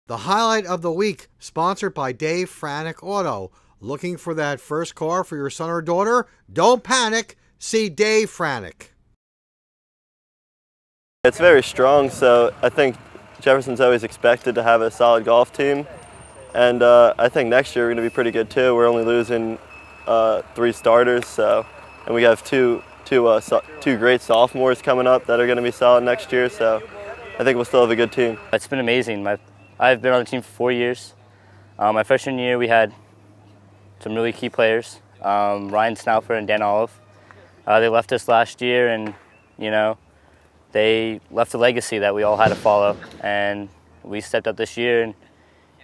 The highlight of the week, sponsored by Dave Franek Auto. Looking for that first car for your son or daughter? Don't panic. See Dave Franek. It's very strong, so I think Jefferson's always expected to have a solid golf team. And I think next year we're going to be pretty good too. We're only losing 3 starters, and we have two great sophomores coming up that are going to be solid next year. So I think we'll still have a good team. It's been amazing. I've been on the team for 4 years. My freshman year we had some really key players, Ryan Snaufer and Dan Olive. They left us last year, and they left a legacy that we all had to follow. And we stepped up this year, and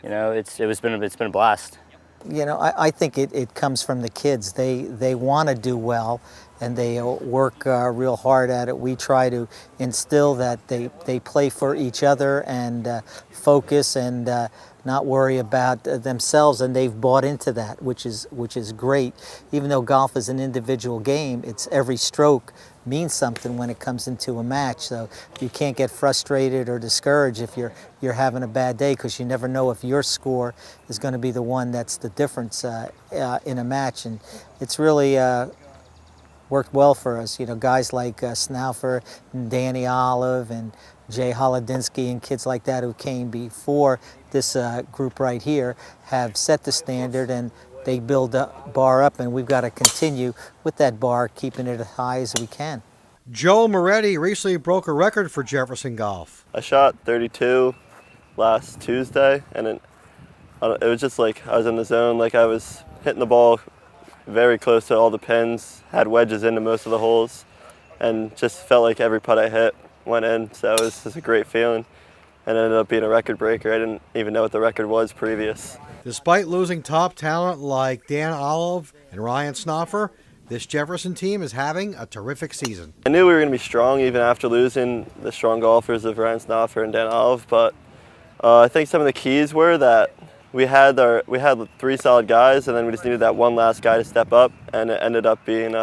it's been a blast. I think it comes from the kids. They want to do well, and they work real hard at it. We try to instill that they play for each other and focus and not worry about themselves, and they've bought into that, which is great. Even though golf is an individual game, it's every stroke means something when it comes into a match. So you can't get frustrated or discouraged if you're having a bad day, because you never know if your score is going to be the one that's the difference in a match. And it's really worked well for us. Guys like Snaufer and Danny Olive and Jay Holodinsky and kids like that who came before this group right here have set the standard, and they build the bar up, and we've got to continue with that bar, keeping it as high as we can. Joe Moretti recently broke a record for Jefferson golf. I shot 32 last Tuesday, and it was just like I was in the zone. Like I was hitting the ball very close to all the pins, had wedges into most of the holes, and just felt like every putt I hit went in. So it was just a great feeling, and it ended up being a record breaker. I didn't even know what the record was previous. Despite losing top talent like Dan Olive and Ryan Snaufer, this Jefferson team is having a terrific season. I knew we were going to be strong even after losing the strong golfers of Ryan Snaufer and Dan Olive, but I think some of the keys were that we had 3 solid guys, and then we just needed that one last guy to step up, and it ended up being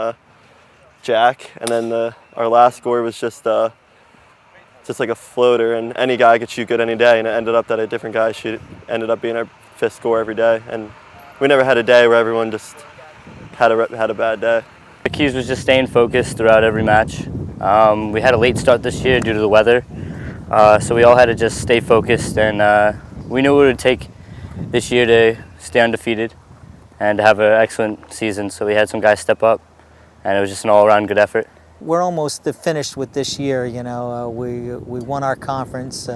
Jack. And then our last score was just like a floater, and any guy could shoot good any day, and it ended up that a different guy ended up being our 5th score every day, and we never had a day where everyone just had a bad day. The keys was just staying focused throughout every match. We had a late start this year due to the weather, so we all had to just stay focused, and we knew it would take this year to stay undefeated and to have an excellent season, so we had some guys step up, and it was just an all-around good effort. We're almost finished with this year. We won our conference,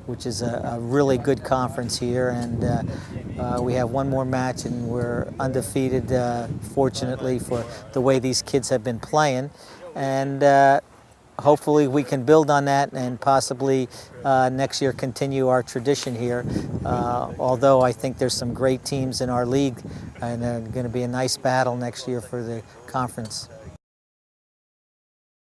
which is a really good conference here, and we have one more match, and we're undefeated, fortunately, for the way these kids have been playing. And hopefully we can build on that and possibly next year continue our tradition here. Although I think there's some great teams in our league, and going to be a nice battle next year for the conference.